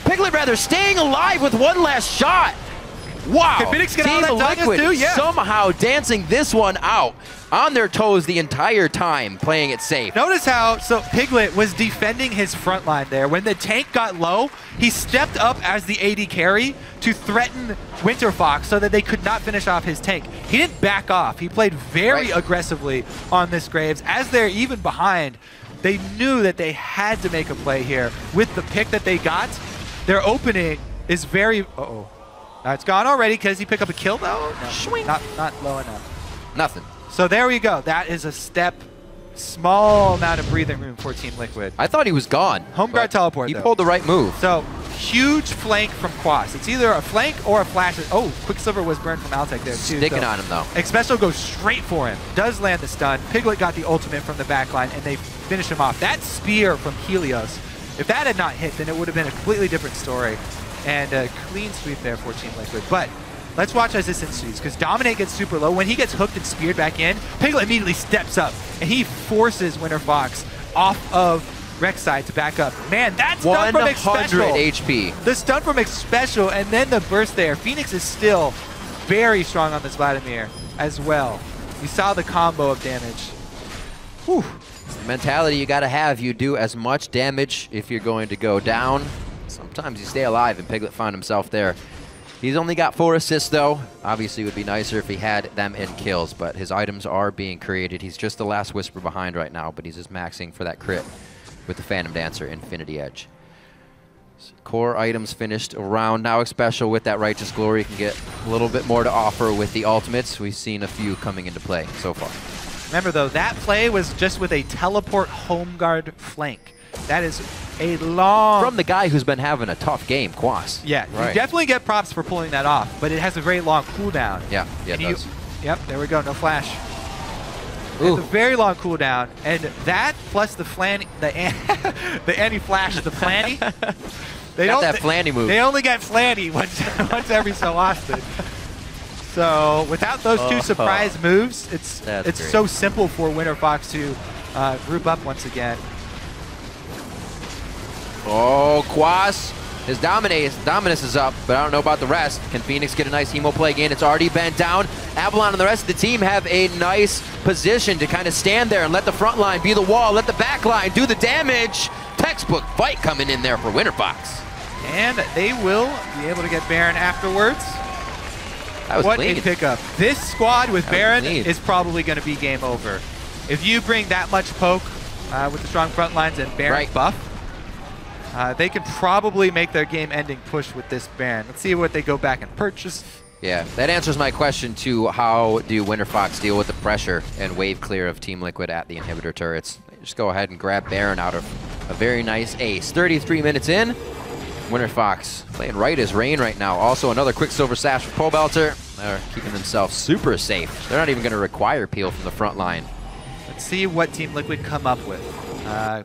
Piglet rather staying alive with one last shot. Wow, can Phoenix get Team all that Liquid too? Yeah. somehow dancing this one out on their toes the entire time, playing it safe. Notice how, Piglet was defending his front line there. When the tank got low, he stepped up as the AD carry to threaten WinterFox so that they could not finish off his tank. He didn't back off. He played very aggressively on this Graves. As they're even behind, they knew that they had to make a play here. With the pick that they got, their opening is very... It's gone already. Does he pick up a kill though? No, not low enough. Nothing. So there we go. That is a small amount of breathing room for Team Liquid. I thought he was gone. Home guard teleport, He pulled the right move. So huge flank from Quas. It's either a flank or a flash. Oh, Quicksilver was burned from Altec there too. Sticking on him though. Xpecial goes straight for him. Does land the stun. Piglet got the ultimate from the backline and they finish him off. That spear from Helios, if that had not hit, then it would have been a completely different story. And a clean sweep there for Team Liquid. But let's watch as this ensues, because Dominate gets super low. When he gets hooked and speared back in, Piglet immediately steps up, and he forces WinterFox off of Rek'Sai to back up. Man, that stun from Xpecial. 100 HP. The stun from Xpecial, and then the burst there. Phoenix is still very strong on this Vladimir as well. You saw the combo of damage. Whew. It's the mentality you got to have. You do as much damage if you're going to go down. Sometimes you stay alive, and Piglet found himself there. He's only got 4 assists, though. Obviously, it would be nicer if he had them in kills, but his items are being created. He's just the last Whisper behind right now, but he's just maxing for that crit with the Phantom Dancer, Infinity Edge. So core items finished around. Now Xpecial with that Righteous Glory can get a little bit more to offer with the ultimates. We've seen a few coming into play so far. Remember, though, that play was just with a teleport home guard flank. That is a long... From the guy who's been having a tough game, Quas. Yeah, right. You definitely get props for pulling that off, but it has a very long cooldown. Yeah, it does. Yep, there we go, no flash. It's a very long cooldown, and that plus the the anti-flash, the Flanny. They got that Flanny move. They only get Flanny once every so often. So without those two surprise moves, it's so simple for WinterFox to group up once again. Oh, Quas, his Dominus is up, but I don't know about the rest. Can Phoenix get a nice Hemo play again? It's already been down. Avalon and the rest of the team have a nice position to kind of stand there and let the front line be the wall, let the back line do the damage. Textbook fight coming in there for WinterFox. And they will be able to get Baron afterwards. That was what clean. a pickup. This squad with Baron is probably going to be game over. If you bring that much poke with the strong front lines and Baron buff, they could probably make their game-ending push with this Baron. Let's see what they go back and purchase. Yeah, that answers my question to how do WinterFox deal with the pressure and wave clear of Team Liquid at the inhibitor turrets. They just go ahead and grab Baron out of a very nice ace. 33 minutes in, Winter Fox playing right as rain right now. Also another Quicksilver Sash for Pole Belter. They're keeping themselves super safe. They're not even going to require peel from the front line. Let's see what Team Liquid come up with.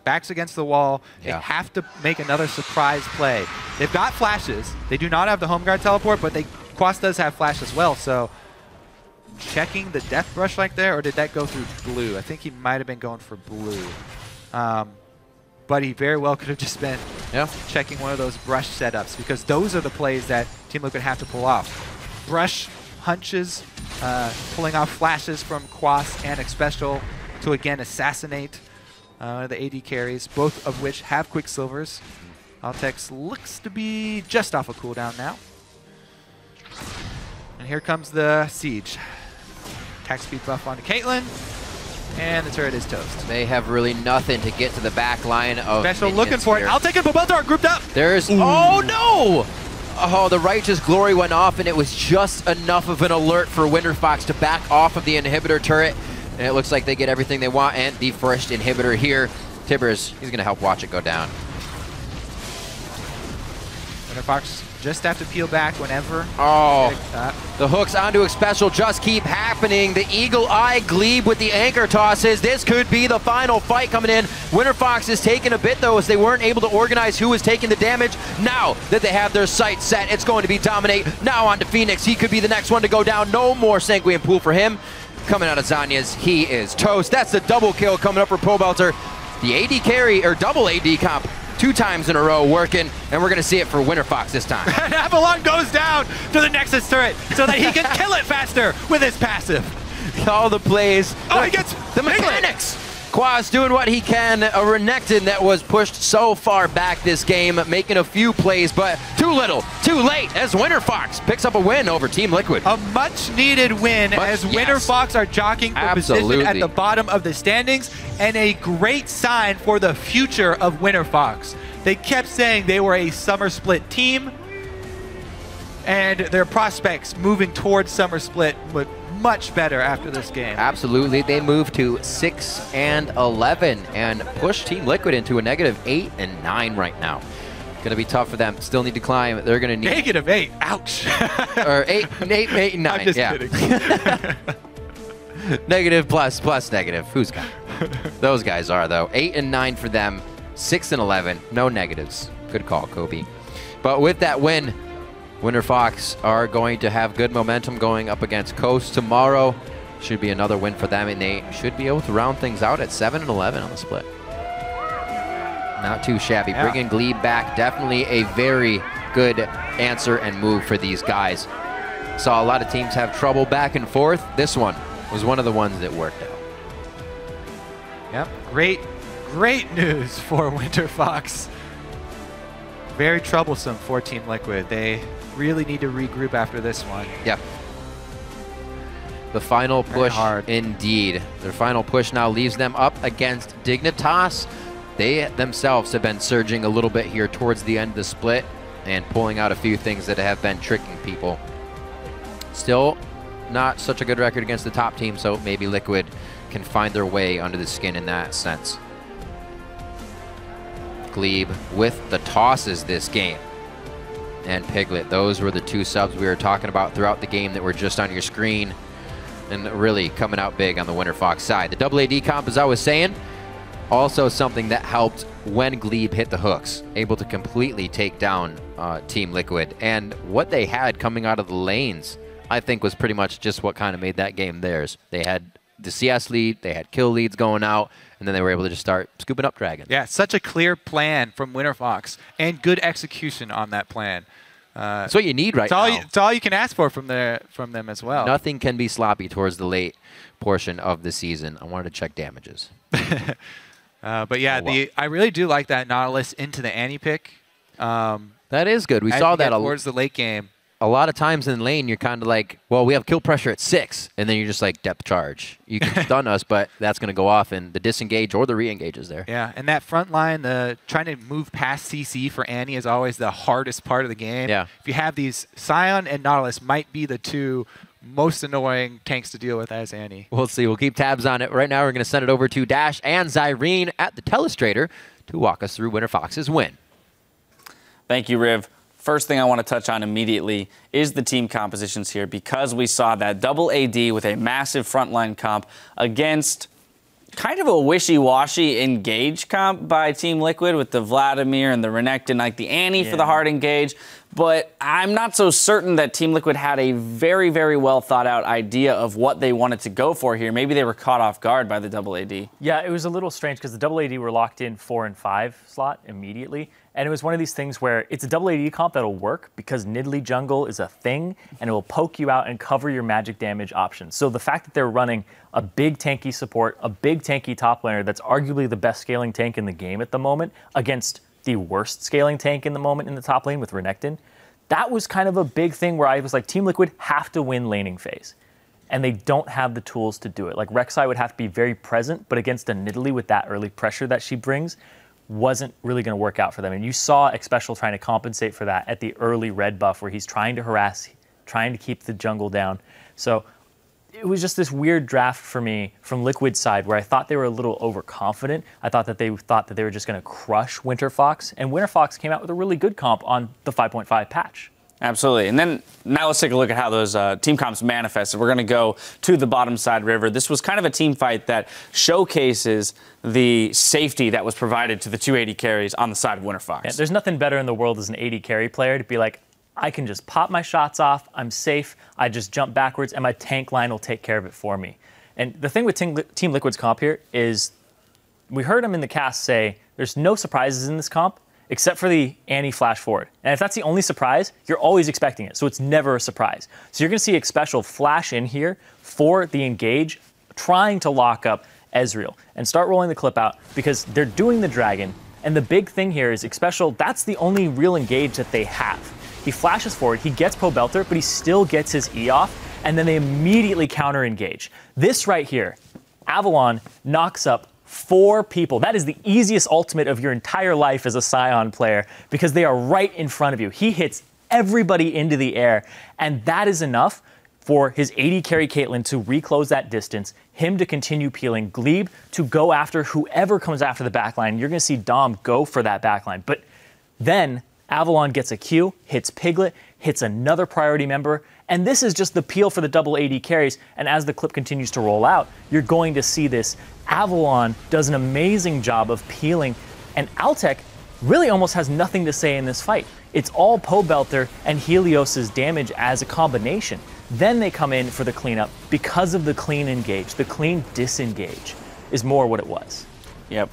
Backs against the wall. They Yeah. have to make another surprise play. They've got flashes. They do not have the home guard teleport, but Quas does have flash as well. So checking the death brush like there, or did that go through blue? I think he might have been going for blue. But he very well could have just been checking one of those brush setups, because those are the plays that Team Liquid have to pull off. Brush hunches, pulling off flashes from Quas and Xpecial to again assassinate the AD carries, both of which have Quicksilvers. Altex looks to be just off a cooldown now. And here comes the Siege. Attack speed buff onto Caitlyn, and the turret is toast. They have really nothing to get to the back line of Special looking for it. here. Altex and Pobelter are grouped up. There's, oh no! Oh, the Righteous Glory went off, and it was just enough of an alert for Winter Fox to back off of the inhibitor turret. And it looks like they get everything they want, and the first inhibitor here. Tibbers, he's going to help watch it go down. Winter Fox just have to peel back whenever. Oh, the hooks onto Xpecial just keep happening. The Eagle Eye Glebe with the anchor tosses. This could be the final fight coming in. Winter Fox is taking a bit, though, as they weren't able to organize who was taking the damage. Now that they have their sights set, it's going to be Dominate. Now on to Phoenix. He could be the next one to go down. No more Sanguine Pool for him. Coming out of Zanya's, he is toast. That's the double kill coming up for Pobelter. The AD carry, or double AD comp, 2 times in a row working, and we're going to see it for Winter Fox this time. And Avalon goes down to the Nexus turret so that he can kill it faster with his passive. All the plays. Oh, he gets the mechanics. Quas doing what he can. A Renekton that was pushed so far back this game, making a few plays, but too little, too late, as Winter Fox picks up a win over Team Liquid. A much-needed win as Winter Fox are jockeying for position at the bottom of the standings, and a great sign for the future of Winter Fox. They kept saying they were a summer split team, and their prospects moving towards summer split look much better after this game. Absolutely. They moved to 6-11 and pushed Team Liquid into a -8 and 9 right now. Going to be tough for them. Still need to climb. They're going to need -8. Ouch. Or 8 and 9. I'm just kidding. Negative plus negative. Who's got it? Those guys are, though. 8 and 9 for them. 6 and 11. No negatives. Good call, Kobe. But with that win, Winter Fox are going to have good momentum going up against Coast tomorrow. Should be another win for them, and they should be able to round things out at 7 and 11 on the split. Not too shabby. Yeah. Bringing Glebe back, definitely a very good answer and move for these guys. Saw a lot of teams have trouble back and forth. This one was one of the ones that worked out. Yep, great news for Winter Fox. Very troublesome for Team Liquid. They really need to regroup after this one. Yep. The final push, indeed. Their final push now leaves them up against Dignitas. They themselves have been surging a little bit here towards the end of the split and pulling out a few things that have been tricking people. Still not such a good record against the top team, so maybe Liquid can find their way under the skin in that sense. Glebe with the tosses this game. And Piglet, those were the 2 subs we were talking about throughout the game that were just on your screen and really coming out big on the Winter Fox side. The double AD comp, as I was saying, also something that helped when Glebe hit the hooks, able to completely take down Team Liquid. And what they had coming out of the lanes, I think, was pretty much just what kind of made that game theirs. They had the CS lead, they had kill leads going out, and then they were able to just start scooping up dragons. Yeah, such a clear plan from Winter Fox and good execution on that plan. That's what you need right now. It's all you can ask for from them as well. Nothing can be sloppy towards the late portion of the season. I wanted to check damages. But yeah, I really do like that Nautilus into the Annie pick. That is good. We saw that towards the late game. A lot of times in lane, you're kind of like, well, we have kill pressure at 6, and then you're just like, depth charge. You can stun us, but that's going to go off, and the disengage or the re-engage is there. Yeah, and that front line, trying to move past CC for Annie is always the hardest part of the game. Yeah. If you have these, Scion and Nautilus might be the 2 most annoying tanks to deal with as Annie. We'll see. We'll keep tabs on it. Right now, we're going to send it over to Dash and Zyrene at the Telestrator to walk us through Winter Fox's win. Thank you, Riv. First thing I want to touch on immediately is the team compositions here, because we saw that double AD with a massive frontline comp against kind of a wishy-washy engage comp by Team Liquid with the Vladimir and the Renekton, like the Annie for the hard engage. But I'm not so certain that Team Liquid had a very, very well thought out idea of what they wanted to go for here. Maybe they were caught off guard by the double AD. Yeah, it was a little strange because the double AD were locked in 4 and 5 slot immediately. And it was one of these things where it's a double AD comp that'll work because Nidalee jungle is a thing and it will poke you out and cover your magic damage options. So the fact that they're running a big tanky support, a big tanky top laner that's arguably the best scaling tank in the game at the moment against the worst scaling tank in the moment in the top lane with Renekton, that was kind of a big thing where I was like, Team Liquid have to win laning phase. And they don't have the tools to do it. Like Rek'Sai would have to be very present, but against a Nidalee with that early pressure that she brings, wasn't really going to work out for them. And you saw Xpecial trying to compensate for that at the early red buff where he's trying to harass, trying to keep the jungle down. So it was just this weird draft for me from Liquid's side where I thought they were a little overconfident. I thought that they were just going to crush WinterFox, and WinterFox came out with a really good comp on the 5.5 patch. Absolutely. And then now let's take a look at how those team comps manifested. We're going to go to the bottom side river. This was kind of a team fight that showcases the safety that was provided to the 280 carries on the side of WinterFox. Yeah, there's nothing better in the world as an 80 carry player to be like, I can just pop my shots off, I'm safe, I just jump backwards, and my tank line will take care of it for me. And the thing with Team Liquid's comp here is we heard him in the cast say there's no surprises in this comp, except for the Annie flash forward. And if that's the only surprise, you're always expecting it, so it's never a surprise. So you're going to see Xpecial flash in here for the engage, trying to lock up Ezreal, and start rolling the clip out because they're doing the dragon, and the big thing here is Xpecial, that's the only real engage that they have. He flashes forward, he gets Pobelter, but he still gets his E off, and then they immediately counter-engage. This right here, Avalon knocks up 4 people. That is the easiest ultimate of your entire life as a Scion player because they are right in front of you. He hits everybody into the air, and that is enough for his 80 carry Caitlyn to reclose that distance, him to continue peeling, Glebe to go after whoever comes after the backline. You're going to see Dom go for that backline. But then Avalon gets a Q, hits Piglet, hits another priority member, and this is just the peel for the double AD carries, and as the clip continues to roll out, you're going to see this. Avalon does an amazing job of peeling, and Altec really almost has nothing to say in this fight. It's all Pobelter and Helios's damage as a combination. Then they come in for the cleanup because of the clean engage. The clean disengage is more what it was. Yep.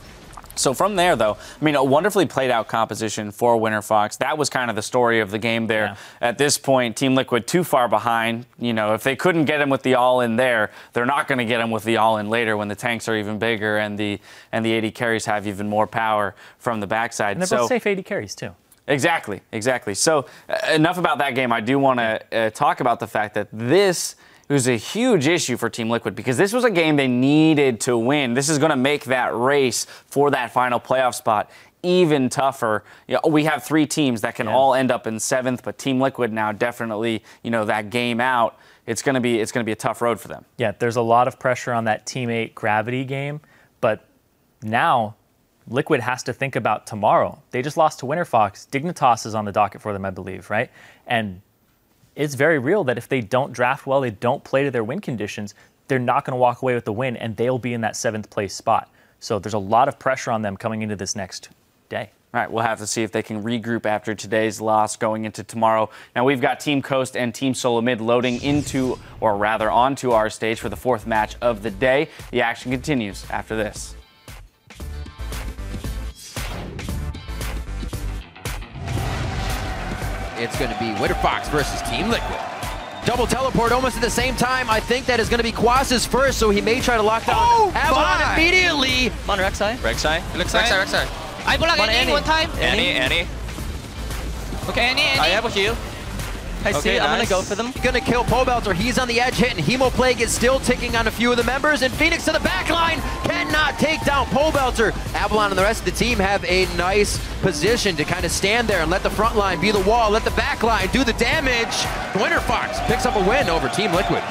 So from there, though, I mean, a wonderfully played out composition for WinterFox. That was kind of the story of the game there. Yeah. At this point, Team Liquid too far behind. You know, if they couldn't get him with the all-in there, they're not going to get him with the all-in later when the tanks are even bigger and the 80 carries have even more power from the backside. And they're both safe 80 carries, too. Exactly, exactly. So enough about that game. I do want to talk about the fact that this was a huge issue for Team Liquid because this was a game they needed to win. This is going to make that race for that final playoff spot even tougher. You know, we have 3 teams that can all end up in 7th, but Team Liquid now definitely, you know, that game out. It's going to be a tough road for them. Yeah, there's a lot of pressure on that Team 8 gravity game, but now Liquid has to think about tomorrow. They just lost to WinterFox. Dignitas is on the docket for them, I believe, right? And it's very real that if they don't draft well, they don't play to their win conditions, they're not going to walk away with the win, and they'll be in that 7th place spot. So there's a lot of pressure on them coming into this next day. All right, we'll have to see if they can regroup after today's loss going into tomorrow. Now, we've got Team Coast and Team Solo Mid loading into, or rather onto our stage for the 4th match of the day. The action continues after this. It's going to be WinterFox versus Team Liquid. Double teleport almost at the same time. I think that is going to be Quas's first, so he may try to lock down Avalon immediately. Come on, Rek'Sai. Rek'Sai. I block Annie one time. Annie. Okay, Annie. I have a heal. I see it. I'm going to go for them. He's going to kill Pobelter. He's on the edge hitting. Hemoplague is still ticking on a few of the members, and Phoenix to the back line cannot take down Pobelter. Avalon and the rest of the team have a nice position to kind of stand there and let the front line be the wall, let the back line do the damage. WinterFox picks up a win over Team Liquid.